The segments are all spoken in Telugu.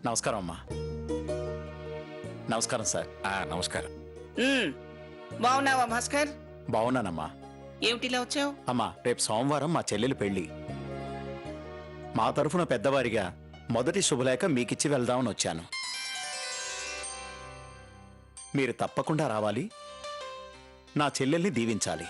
నమస్కారం అమ్మా. నమస్కారం సార్. నమస్కారం. బాగున్నావా భాస్కర్? బాగున్నానమ్మా. ఏమిటిలా వచ్చావు? అమ్మా, రేపు సోమవారం మా చెల్లెలు పెళ్లి. మా తరఫున పెద్దవారిగా మొదటి శుభలేఖ మీకిచ్చి వెళ్దామని వచ్చాను. మీరు తప్పకుండా రావాలి, నా చెల్లెల్ని దీవించాలి.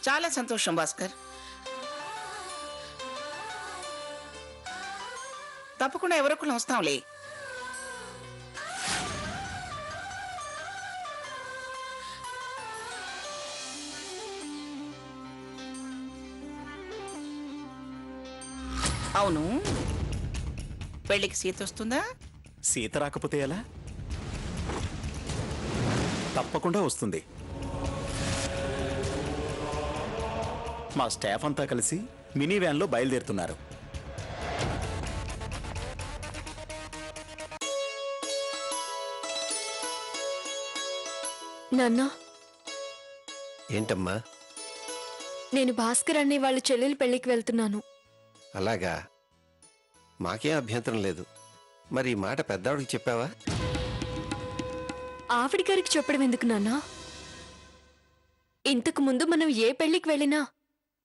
చాలా సంతోషం భాస్కర్. తప్పకుండా ఎవరొకరు వస్తాంలే. అవును, పెళ్లికి సీత వస్తుందా? సీత రాకపోతే ఎలా? తప్పకుండా వస్తుంది. మా స్టాఫ్ అంతా కలిసి మినీ వ్యాన్లో బయలుదేరుతున్నారు. నాన్న, ఏంటమ్మా? నేను భాస్కర్ అనే వాళ్ళ చెల్లెలు పెళ్లికి వెళ్తున్నాను. అలాగా, మాకేం అభ్యంతరం లేదు. మరి ఈ మాట పెద్దవాడికి చెప్పావా? ఆవిడ గారికి చెప్పడం ఎందుకు నాన్న? ఇంతకు ముందు మనం ఏ పెళ్లికి వెళ్ళినా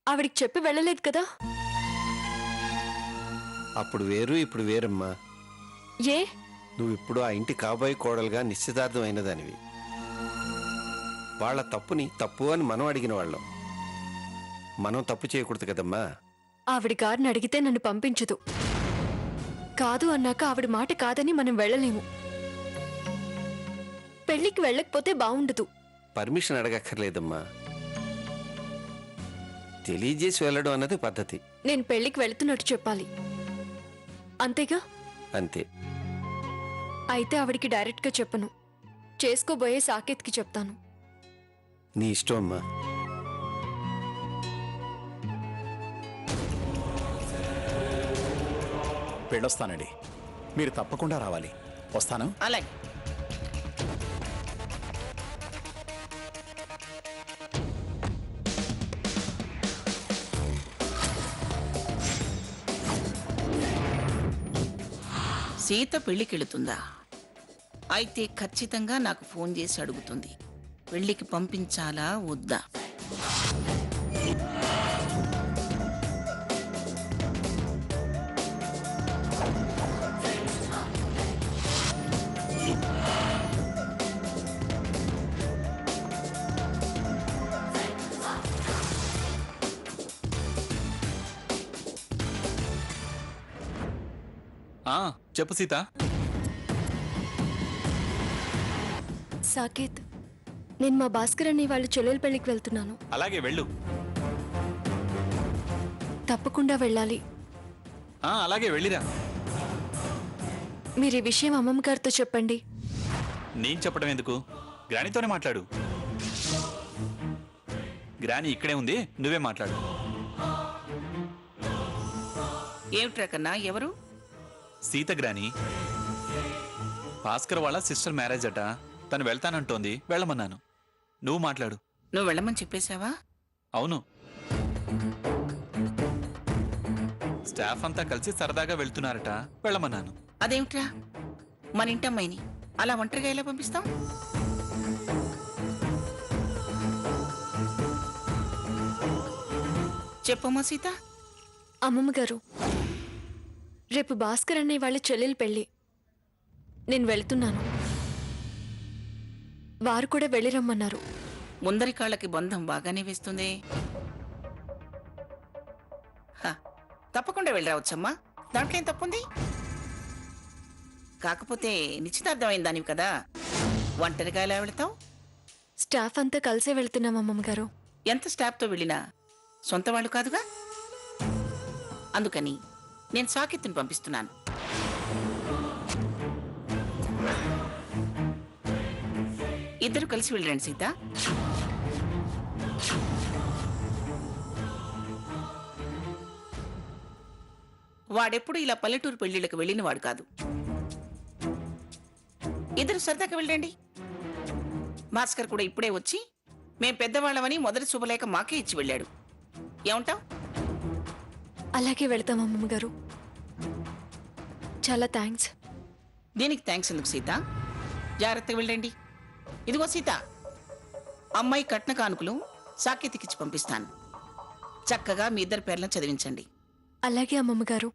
ఆవిడికి చెప్పి వెళ్ళలేదు కదా. అప్పుడు వేరు, ఇప్పుడు వేరమ్మా. ఏ? నువ్వు ఇప్పుడు ఆ ఇంటి కాబోయే కోడలుగా నిశ్చితార్థం అయినదానివి. వాళ్ళ తప్పుని తప్పు అని మనం అడిగిన వాళ్ళం. మనం తప్పు చేయకూడదు కదమ్మా. ఆవిడ గారిని అడిగితే నన్ను పంపించదు. కాదు అన్నాక ఆవిడ మాట కాదని మనం వెళ్ళలేము. పెళ్లికి వెళ్ళకపోతే బాగుండదు. పర్మిషన్ అడగక్కర్లేదమ్మా, తెలియజేసి వెళ్ళడం అన్నది పద్ధతి. నేను పెళ్లికి వెళుతున్నట్టు చెప్పాలి, అంతేగా? అంతే. అయితే ఆవిడికి డైరెక్ట్గా చెప్పను, చేసుకోబోయే సాకేత్కి చెప్తాను. నీ ఇష్టం అమ్మా. వెళ్ళొస్తానండి, మీరు తప్పకుండా రావాలి. వస్తాను. అలాగే. సీత పెళ్లికెళుతుందా? అయితే ఖచ్చితంగా నాకు ఫోన్ చేసి అడుగుతుంది, పెళ్లికి పంపించాలా వద్దా. చెప్పు సీత. సాకేత్, నేను మా భాస్కర్ అనే వాళ్ళ చెల్లెలు పెళ్లికి వెళ్తున్నాను. అలాగే వెళ్ళు. తప్పకుండా వెళ్ళాలి. అలాగే వెళ్ళిరా. మీరు ఈ విషయం అమ్మమ్మ గారితో చెప్పండి. నేను చెప్పడం ఎందుకు? గ్రానీతోనే మాట్లాడు. గ్రానీ ఇక్కడే ఉంది, నువ్వే మాట్లాడు. ఏమిట్రా కన్నా? ఎవరు? సీత గ్రాని. భాస్కర్ వాళ్ళ సిస్టర్ మ్యారేజ్ అట, తను వెళ్తానంటోంది, వెళ్ళమన్నాను. నువ్వు మాట్లాడు. నువ్వు వెళ్ళమని చెప్పేశావా? అవును. స్టాఫ్ అంతా కలిసి సరదాగా వెళ్తున్నారట, వెళ్ళమన్నాను. అదేమిట్రా, మన ఇంటమ్మాయిని అలా ఒంటరిగా ఎలా పంపిస్తాం? చెప్పమ్మా సీత. అమ్మమ్మ గారు, రేపు భాస్కర్ అనే వాళ్ళ చెల్లెలు పెళ్లి. నేను వెళ్తున్నాను, వారు కూడా వెళ్ళిరమ్మన్నారు. ముందరి కాళ్ళకి బంధం బాగానే వేస్తుంది. తప్పకుండా వెళ్ళి రావచ్చమ్మా, దాంట్లో ఏం తప్పుంది? కాకపోతే నిశ్చితార్థం అయిన దానివి కదా, ఒంటరిగా ఎలా వెళతావు? స్టాఫ్ అంతా కలిసే వెళ్తున్నాం అమ్మమ్మ గారు. ఎంత స్టాఫ్తో వెళ్ళినా సొంత వాళ్ళు కాదుగా, అందుకని నేను సాకేత్తుని పంపిస్తున్నాను. ఇద్దరు కలిసి వెళ్ళండి సీత. వాడెప్పుడు ఇలా పల్లెటూరు పెళ్లిళ్ళకి వెళ్ళినవాడు కాదు. ఇద్దరు సరదాగా వెళ్ళండి. భాస్కర్ కూడా ఇప్పుడే వచ్చి మేం పెద్దవాళ్ళమని మొదటి శుభలేఖ మాకే ఇచ్చి వెళ్ళాడు. ఏమంటావ్? అలాగే వెళ్తాం అమ్మమ్మ గారు. చాలా థ్యాంక్స్. దీనికి థ్యాంక్స్ ఎందుకు సీత? జాగ్రత్తగా వెళ్ళండి. ఇదిగో సీత, అమ్మాయి కట్న కానుకలు సాకేతికిచ్చి పంపిస్తాను. చక్కగా మీ ఇద్దరి పేర్లను చదివించండి. అలాగే అమ్మమ్మ గారు.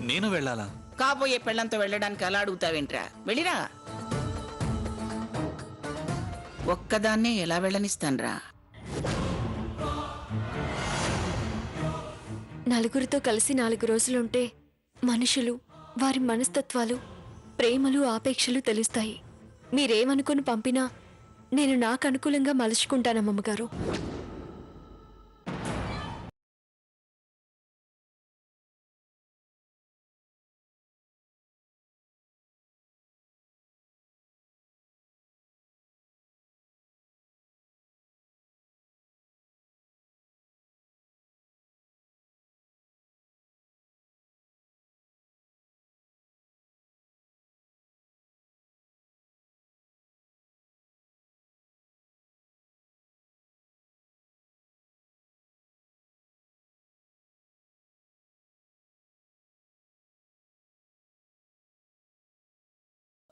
నేను వెళ్ళాలా? కాబోయే పెళ్లంతో వెళ్ళడానికి అలా అడుగుతావేంట్రా? వెళ్ళిరా. ఒక్కదాన్నే ఎలా వెళ్ళనిస్తాన్రా? నలుగురితో కలిసి 4 రోజులుంటే మనుషులు, వారి మనస్తత్వాలు, ప్రేమలు, ఆపేక్షలు తెలుస్తాయి. మీరేమనుకుని పంపినా నేను నాకు అనుకూలంగా మలుచుకుంటానమ్మగారు.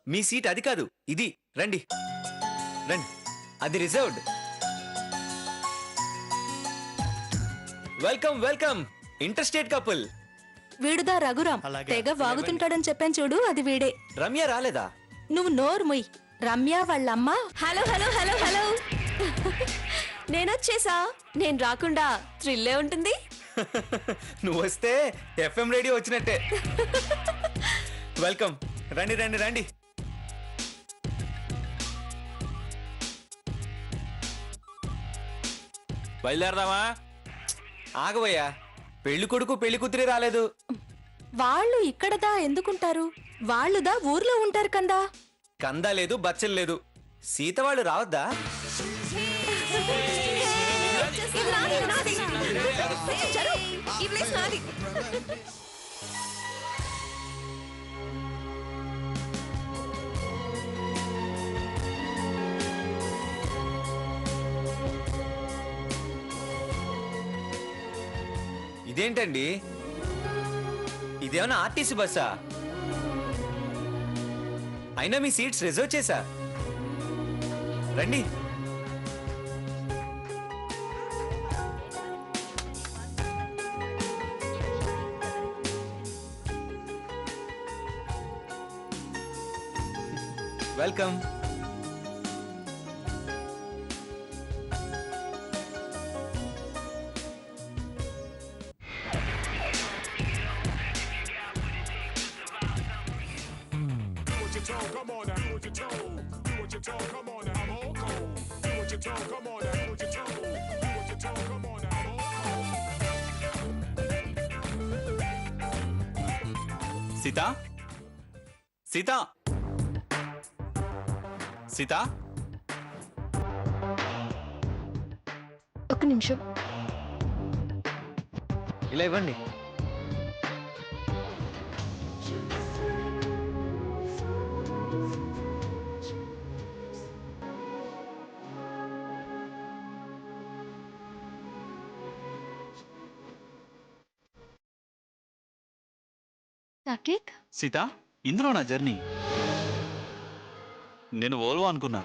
మీ సీట్ అది కాదు, ఇది. రండి రండి, అది reserved. Welcome welcome, interstate couple. వీడుదా రఘురాం, తెగ వాగుతుంటాడని చెప్పాను చూడు, అది వీడే. రమ్య రాలేదా? నువ్వు నోరు మొయ్. రమ్య వాళ్ళమ్మ. Hello hello hello hello. నేనొచ్చేసా. నేను రాకుండా థ్రిల్లే ఉంటుంది. నువ్వు వస్తే ఎఫ్ఎం రేడియో వచ్చినట్టే. వెల్కమ్, రండి రండి రండి. బయలుదేరదామా? ఆగబోయా, పెళ్లి కొడుకు పెళ్లి కూతురి రాలేదు. వాళ్ళు ఇక్కడదా ఎందుకుంటారు? వాళ్ళుదా ఊర్లో ఉంటారు కందా. కందా లేదు, బచ్చలు లేదు. సీత వాళ్ళు రావద్దా? ఇదేంటండి, ఇదేమన్నా ఆర్టీసీ బస్సా? అయినా మీ సీట్స్ రిజర్వ్ చేశా. రండి. వెల్కమ్. సీతా, సీతా, సీతా. ఒక నిమిషం. ఇలా ఇవ్వండి. సాకేత్, సీతా, ఇందులో నా జర్నీ. నేను ఓల్వో అనుకున్నా.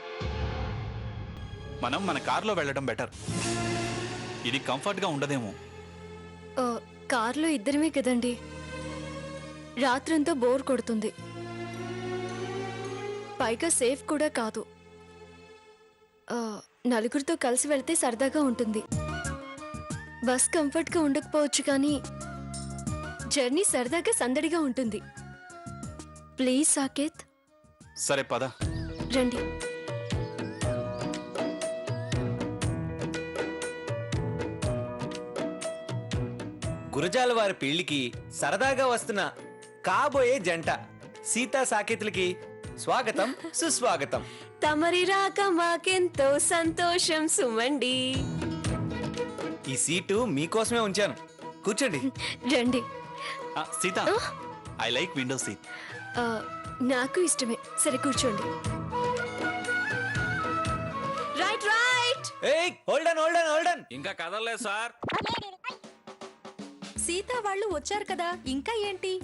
మనం మన కార్లో వెళ్ళడం బెటర్. ఇది కంఫర్ట్గా ఉండదేమో. కార్లో ఇద్దరమే కదండి. రాత్రంతా బోర్ కొడుతుంది. పైగా సేఫ్ కూడా కాదు. నలుగురితో కలిసి వెళ్తే సరదాగా ఉంటుంది. బస్ కంఫర్ట్గా ఉండకపోవచ్చు, కానీ జర్నీ సరదాగా సందడిగా ఉంటుంది. ప్లీజ్ సాకేత్. సరే పద. రండి. గురజాల వారి పెళ్లికి సరదాగా వస్తున్న కాబోయే జంట సీతా సాకేతులకి స్వాగతం, సుస్వాగతం. తమరి రాక మాకెంతో సంతోషం సుమండి. ఈ సీటు మీకోసమే ఉంచాను, కూర్చోండి. రండి. Sita, I like window seat. నాకు ఇష్టమే. సరే కూర్చోండి. Right right. ఏయ్, hold on hold on hold on. ఇంకా కదలలేదు సార్. సీత వాళ్ళు వచ్చారు కదా, ఇంకా ఏంటి?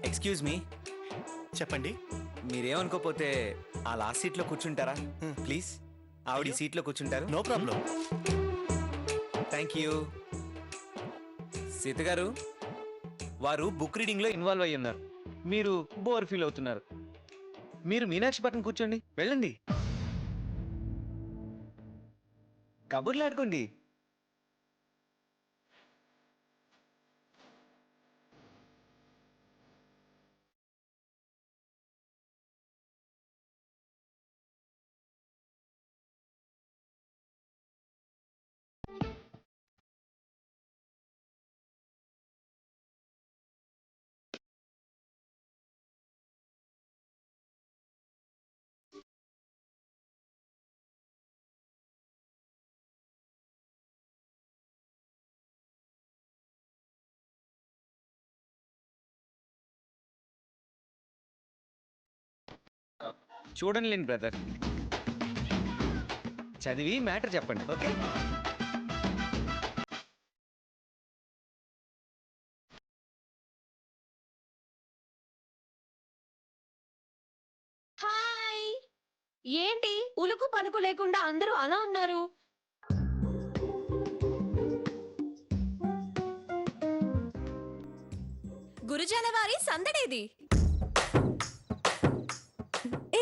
ఎక్స్క్యూజ్ మీ, చెప్పండి. మీరేమనుకోపోతే ఆ లాస్ట్ సీట్లో కూర్చుంటారా ప్లీజ్? ఆవిడ ఈ సీట్లో కూర్చుంటారు. No problem. Thank you. Sita గారు, వారు బుక్ రీడింగ్లో ఇన్వాల్వ్ అయ్యి ఉన్నారు. మీరు బోర్ ఫీల్ అవుతున్నారు. మీరు మీనాక్షి పక్కన కూర్చోండి, వెళ్ళండి, కబుర్లు ఆడుకోండి. చూడండి బ్రదర్, చదివి మ్యాటర్ చెప్పండి. Okay, hi. ఏంటి ఉలుకు పలుకు లేకుండా అందరూ అలా ఉన్నారు? గురుజాల వారి సందడేది.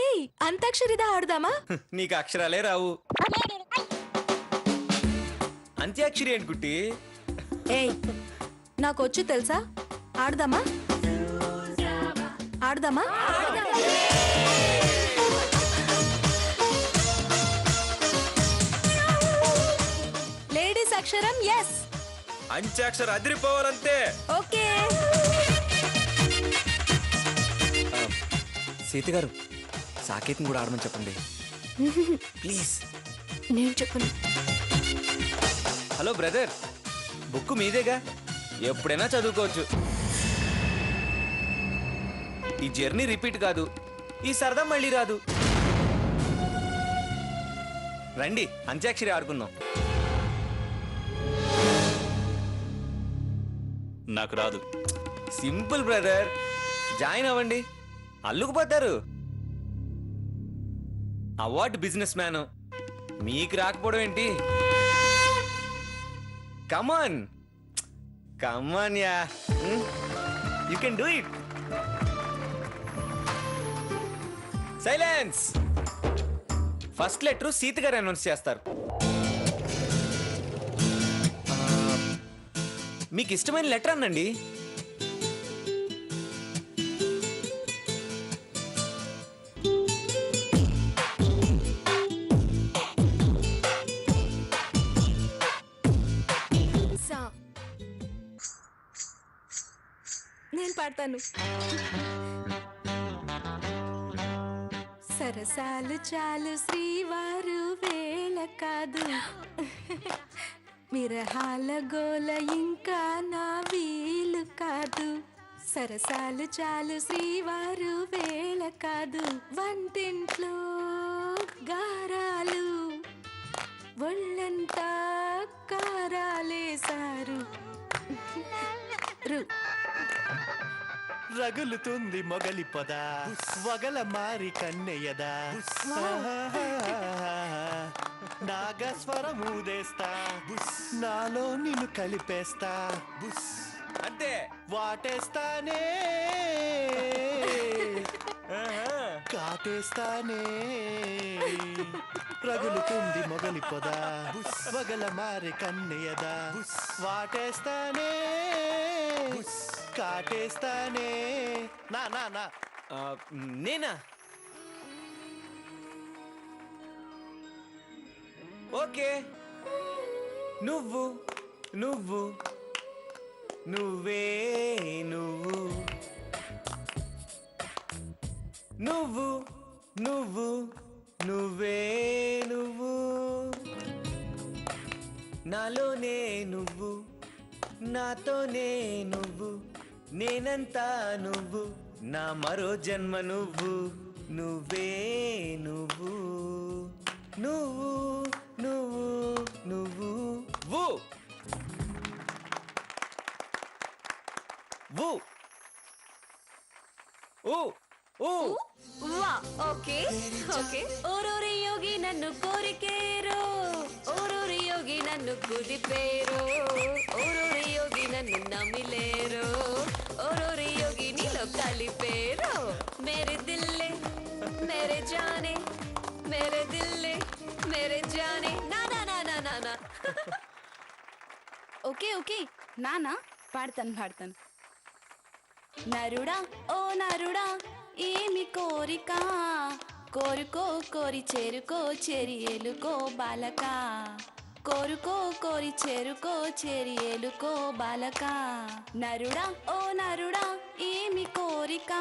ఏయ్, అంతాక్షరిదా ఆడదామా? నీకు అక్షరాలే రావు. అంత్యాక్షరి ఏంటి కుట్టి? ఏయ్, నాకొచ్చు తెలుసా, ఆడదామా? ఆడదామా? లేడీస్ అక్షరం ఎస్. అంత్యాక్షర అదిరిపోవాలంతే. ఓకే. సీత గారు, సాకేతం కూడా ఆడమని చెప్పండి ప్లీజ్. నేను చెప్పను. హలో బ్రదర్, బుక్ మీదేగా, ఎప్పుడైనా చదువుకోవచ్చు. ఈ జర్నీ రిపీట్ కాదు, ఈ సరదా మళ్ళీ రాదు. రండి, అంత్యాక్షరి ఆడుకుందాం. నాకు రాదు. సింపుల్ బ్రదర్, జాయిన్ అవ్వండి, అల్లుకుపోతారు. అవార్డ్ బిజినెస్ మ్యాన్, మీకు రాకపోవడం ఏంటి? Come on come on yeah, you can do it. Silence. First letter Sita గారు అనౌన్స్ చేస్తారు. మీకు ఇష్టమైన లెటర్ అనండి. నేను పాడతాను. సరసాలు చాలు శ్రీవారు వేళ కాదు, విరహాల గోల ఇంకా నా వీలు కాదు. సరసాలు చాలు శ్రీవారు వేళ కాదు, వంటింట్లో గారాలు ఒళ్ళంతా కారాలేశారు. రగులుతుంది మొగలి పొద, వగల మారి కన్నెయదా, నాగస్వరమూదేస్తా, నాలో నిన్ను కలిపేస్తా, అంతే వాటేస్తానే, కాటేస్తానే. రగులుతుంది మొగలి పొద, వగల మారి కన్నెయదా, వాటేస్తానే, కాటేస్తానే. నా నా నా నేనా? ఓకే. నువ్వు నువ్వు నువ్వే నువ్వు, నువ్వు నువ్వు నువ్వే నువ్వు, నాలోనే నువ్వు, నాతోనే నువ్వు, నేనంతా నువ్వు, నా మరో జన్మ నువ్వు, నువ్వే నువ్వు, నువ్వు నువ్వు నువ్వు. వు వు ఊ ఊ. వా ఓకే ఓకే. ఓరోరి యోగి నన్ను కోరికేరో, ఓరోరి యోగి నన్ను కుదిపేరో, ఓరోరి యోగి నన్ను నమిలేరో, ఓరోరి యోగి నీలో కలిపేరో. మేరే దిల్లే మేరే జానే, మేరే దిల్లే మేరే జానే. నా నా నా నా నా నా. ఓకే ఓకే నానా పాడతాను. నరుడా ఓ నరుడా ఏమి కోరిక, కోరుకో కోరి చేరుకో చెరి ఎలుకో బాలక, కోరుకో కోరి చేరుకో చెరి ఎలుకో బాలక. నరుడా ఓ నరుడా ఏమి కోరిక,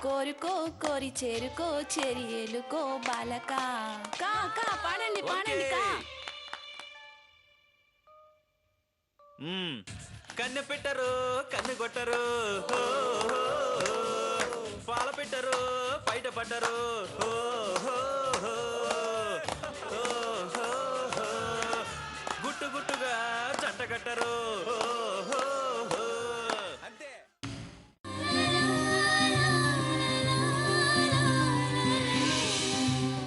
కోరుకో కోరి చేరుకో చెరి ఎలుకో బాలక. కా కా పాడండి పాడండి కా. కన్ను పెట్టరు కన్ను కొట్టరు, పాల పెట్టరు బయట పడ్డరు, గుట్టు గుట్టుగా జంట కట్టరు.